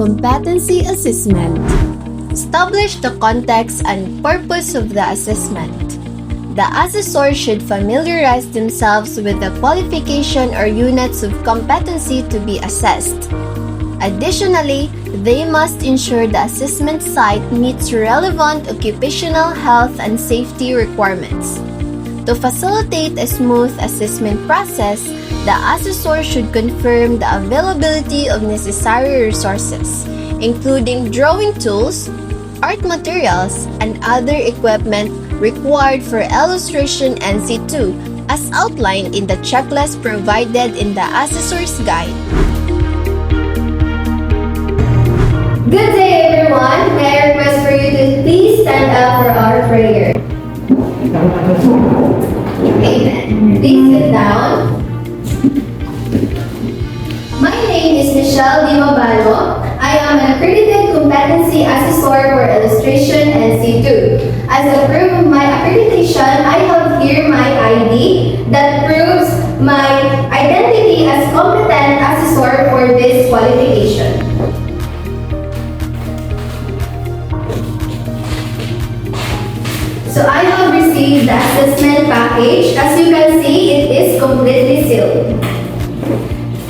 Competency assessment. Establish the context and purpose of the assessment. The assessor should familiarize themselves with the qualification or units of competency to be assessed. Additionally, they must ensure the assessment site meets relevant occupational health and safety requirements. To facilitate a smooth assessment process, the assessor should confirm the availability of necessary resources, including drawing tools, art materials, and other equipment required for illustration NC2 as outlined in the checklist provided in the assessor's guide. Good day, everyone. May I request for you to please stand up for our prayer. Amen. Please sit down. My name is Mabalo. I am an accredited competency assessor for illustration NC2. As a proof of my accreditation, I have here my ID that proves my identity as competent assessor for this qualification. So I have received the assessment package. As you can see, it is completely sealed.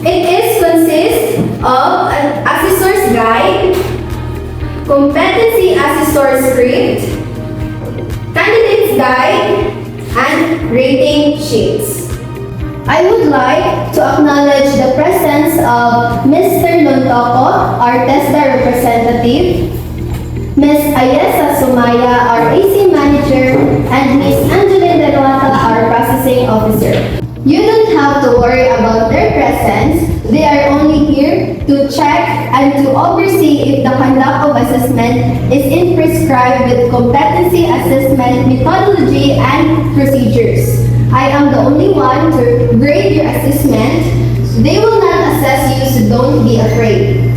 It consists of an assessor's guide, competency assessor script, candidate's guide, and rating sheets. I would like to acknowledge the presence of Mr. Lontoco, our TESDA representative, Ms. Ayesa Sumaya, our AC manager, and Ms. Angeline Denuata, our processing officer. You don't have to worry about their presence. They are only here to check and to oversee if the conduct of assessment is in prescribed with competency assessment methodology and procedures. I am the only one to grade your assessment. They will not assess you, so don't be afraid.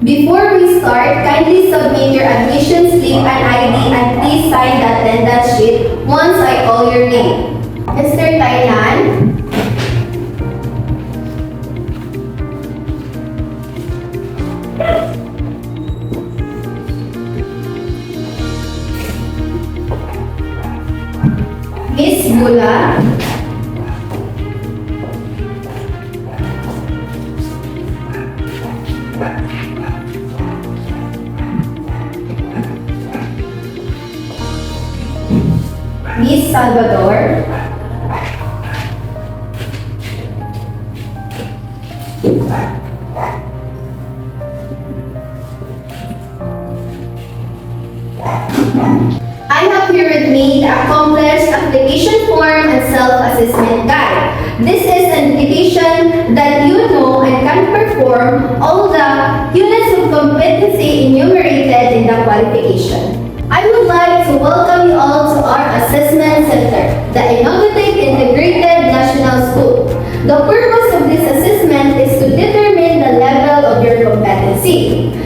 Before we start, kindly submit your admission slip and ID and please sign the attendance sheet once I call your name. Mr. Tainan, Miss Bula, Miss Salvador, I have here with me the accomplished application form and self-assessment guide. This is an indication that you know and can perform all the units of competency enumerated in the qualification. I would like to welcome you all to our assessment center, the Innovative Integrated National School. The purpose of this assessment is to determine the level of your competency.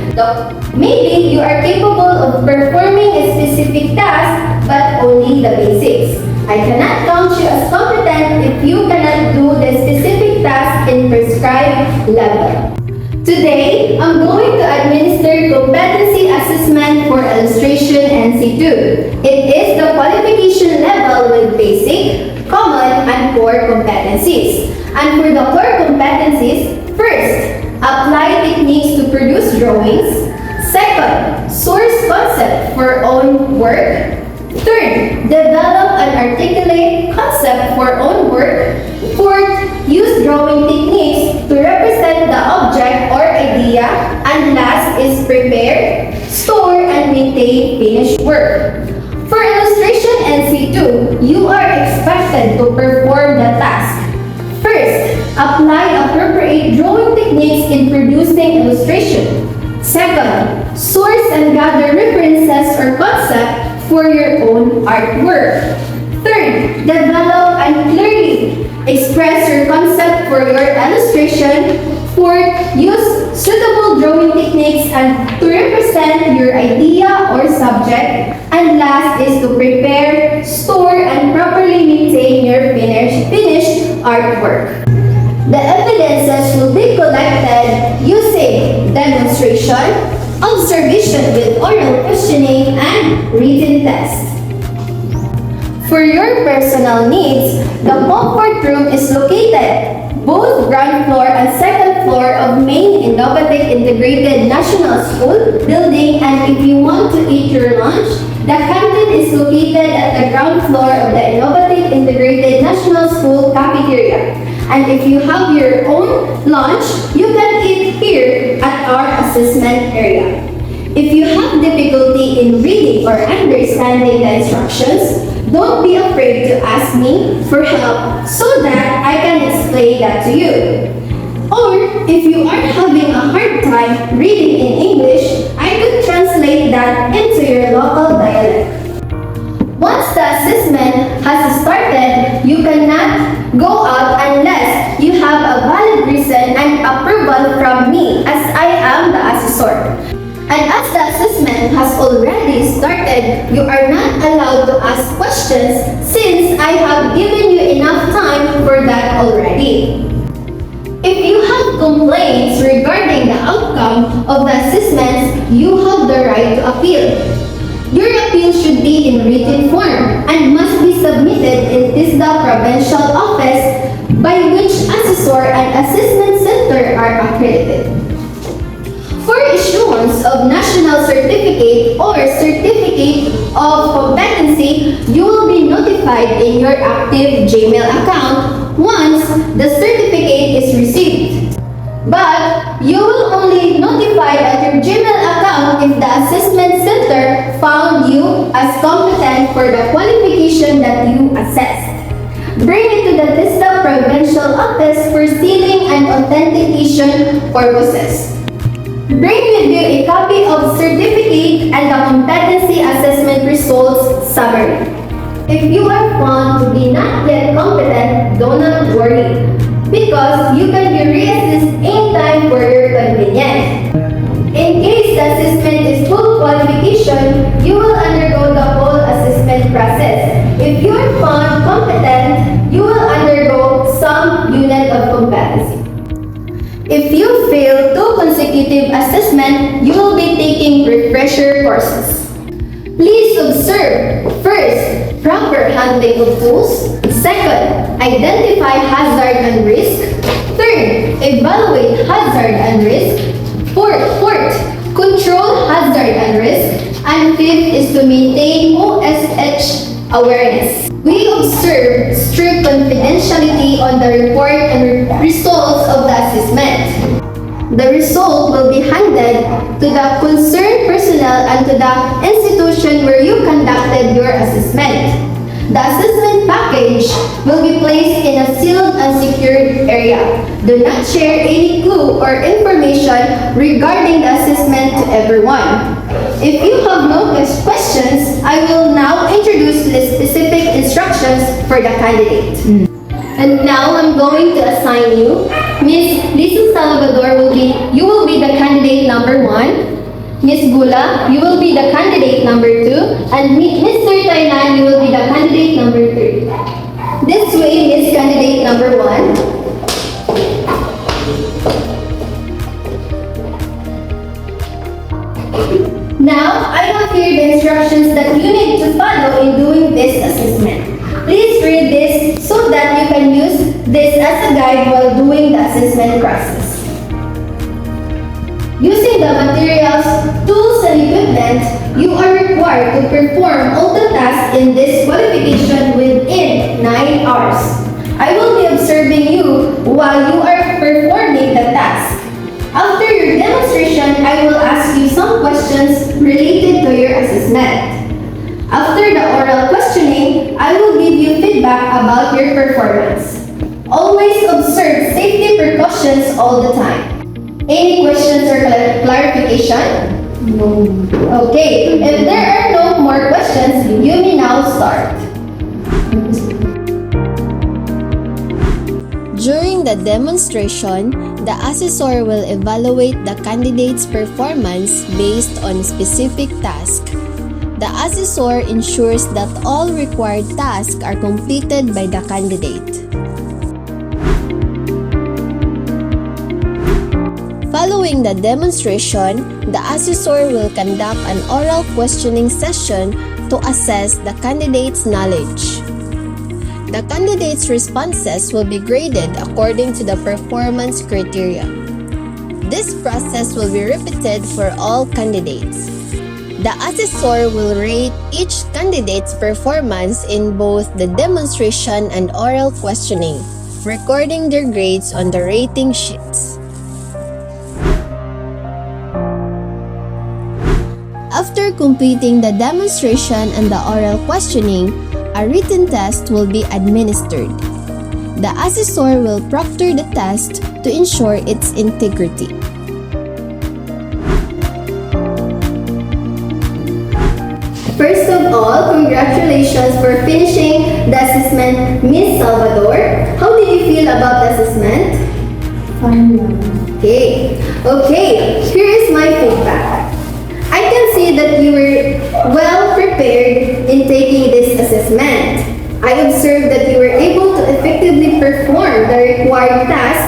Maybe you are capable of performing a specific task, but only the basics. I cannot count you as competent if you cannot do the specific task in prescribed level. Today, I'm going to administer competency assessment for illustration NC2. It is the qualification level with basic, common, and core competencies. And for the core competencies, first, apply techniques to produce drawings. Second, source concept for own work. Third, develop and articulate concept for own work. Fourth, use drawing techniques to represent the object or idea. And last is prepare, store, and maintain finished work. For illustration NC2, you are expected to perform the task. First, apply appropriate drawing techniques in producing illustration. Second, source and gather references or concept for your own artwork. Third, develop and clearly express your concept for your illustration. Fourth, use suitable drawing techniques and to represent your idea or subject. And last is to prepare, store, and properly maintain your finished artwork. The evidences will be collected using demonstration, observation with oral questioning, and written test. For your personal needs, the comfort room is located both ground floor and second floor of main Innovative Integrated National School building, and if you want to eat your lunch, the canteen is located at the ground floor of the Innovative Integrated National School cafeteria. And if you have your own lunch, you can eat here at our assessment area. If you have difficulty in reading or understanding the instructions, don't be afraid to ask me for help so that I can explain that to you. Or if you are having a hard time reading in English, I could translate that into your local dialect. Once the assessment has started, you cannot go out unless you have a valid reason and approval from me, as I am the assessor. And as the assessment has already started, you are not allowed to ask questions since I have given you enough time for that already. If you have complaints regarding the outcome of the assessments, you have the right to appeal. Your appeal should be in written form and must be submitted in TISDA Provincial Office by which assessor and assessment center are accredited. For issuance of national certificate or certificate of competency, you will be notified in your active Gmail account once the certificate is received. But you will only notify at your Gmail account if the assessment center found you as competent for the qualification that you assessed. Bring it to the TISDA Provincial Office for sealing and authentication purposes. Bring with you a copy of certificate and the competency assessment results summary. If you are found to be not yet competent, do not worry, because you can be reassessed anytime for your convenience. In case the assessment is full qualification, you will undergo the whole assessment process. If you are found competent, you will undergo some unit of competency. If you fail 2 consecutive assessments, you will be taking refresher courses. Please observe, first, proper handling of tools. Second, identify hazard and risk. Third, evaluate hazard and risk. Fourth, control hazard and risk. And fifth is to maintain OSH awareness. We observe strict confidentiality on the report and results of the assessment. The result will be handed to the concerned personnel and to the institution where you conducted your assessment. The assessment package will be placed in a sealed and secured area. Do not share any clue or information regarding the assessment to everyone. If you have no questions, I will now introduce the specific instructions for the candidate. And now I'm going to assign you. Miss Lisa Salvador you will be the candidate number 1. Miss Gula, you will be the candidate number 2. And Mr. Tainan, you will be the candidate number 3. This way, Miss Candidate number 1. Now, I have here the instructions that you need to follow in doing this assessment. Please read this so that you can use this as a guide while doing the assessment process. Using the materials, tools, and equipment, you are required to perform all the tasks in this qualification within 9 hours. I will be observing you while you are performing the task. After your demonstration, I will ask you some questions related to your assessment. After the oral questioning, I will give you feedback about your performance. Always observe safety precautions all the time. Any questions or clarification? No. Okay, if there are no more questions, you may now start. During the demonstration, the assessor will evaluate the candidate's performance based on specific tasks. The assessor ensures that all required tasks are completed by the candidate. Following Following the demonstration, the assessor will conduct an oral questioning session to assess the candidate's knowledge. The candidate's responses will be graded according to the performance criteria. This process will be repeated for all candidates. The assessor will rate each candidate's performance in both the demonstration and oral questioning, recording their grades on the rating sheets. After completing the demonstration and the oral questioning, a written test will be administered. The assessor will proctor the test to ensure its integrity. First of all, congratulations for finishing the assessment, Miss Salvador. How did you feel about the assessment? Fine. Okay, here is my feedback. I can see that you were well prepared in taking this assessment. I observed that you were able to effectively perform the required task,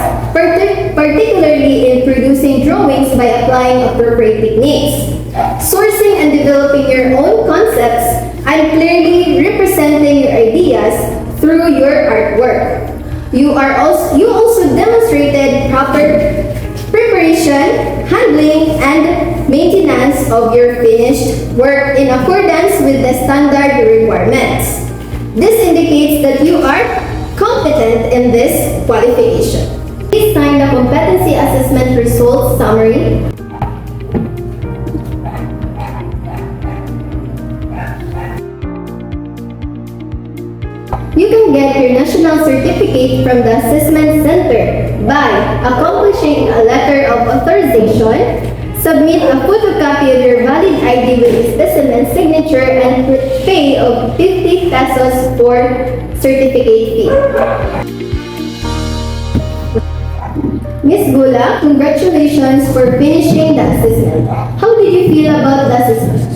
particularly in producing drawings by applying appropriate techniques, sourcing and developing your own concepts, and clearly representing your ideas through your artwork. You also demonstrated proper preparation, handling, and maintenance of your finished work in accordance with the standard requirements. This indicates that you are competent in this qualification. Please sign the competency assessment results summary. You can get your national certificate from the Assessment Center by accomplishing a letter of authorization, submit a photocopy of your valid ID with a specimen signature, and pay of 50 pesos for certificate fee. Miss Gula, congratulations for finishing the assessment. How did you feel about the assessment?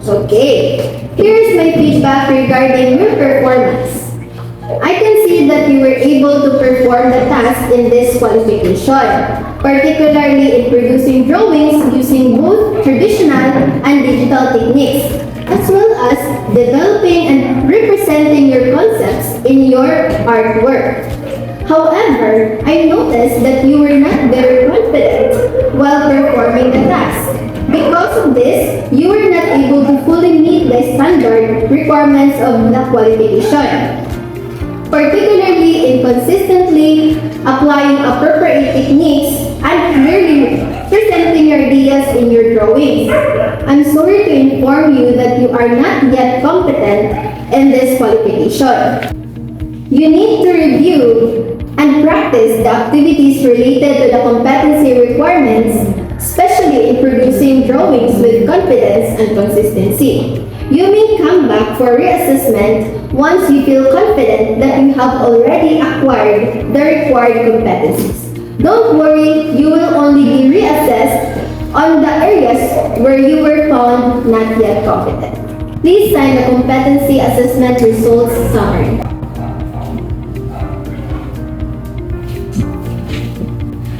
Okay. Here is my feedback regarding your performance. I can see that you were able to perform the task in this qualification, particularly in producing drawings using both traditional and digital techniques, as well as developing and representing your concepts in your artwork. However, I noticed that you were not very confident while performing the task. Because of this, you were not able to fully meet the standard requirements of the qualification, particularly in consistently applying appropriate techniques and clearly presenting your ideas in your drawings. I'm sorry to inform you that you are not yet competent in this qualification. You need to review and practice the activities related to the competency requirements, especially in producing drawings with confidence and consistency. You may come back for reassessment once you feel confident that you have already acquired the required competencies. Don't worry, you will only be reassessed on the areas where you were found not yet competent. Please sign the competency assessment results summary.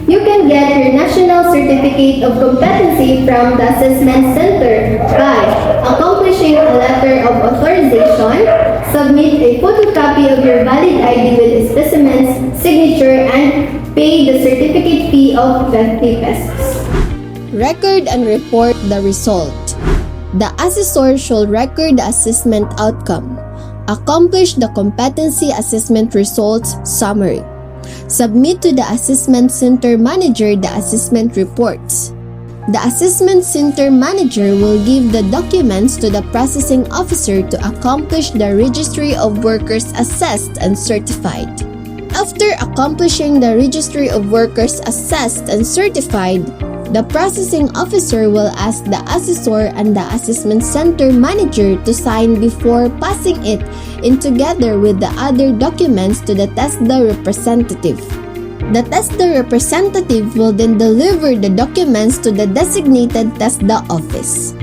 You can get your National Certificate of Competency from the Assessment Center by accomplishing a letter of authorization, submit a photocopy of your valid ID with a specimen's signature, and pay the certificate fee of 50 pesos. Record and report the result. The assessor shall record the assessment outcome. Accomplish the competency assessment results summary. Submit to the Assessment Center Manager the assessment reports. The Assessment Center Manager will give the documents to the Processing Officer to accomplish the Registry of Workers assessed and certified. After accomplishing the Registry of Workers assessed and certified, the Processing Officer will ask the Assessor and the Assessment Center Manager to sign before passing it in together with the other documents to the TESDA representative. The TESDA representative will then deliver the documents to the designated TESDA office.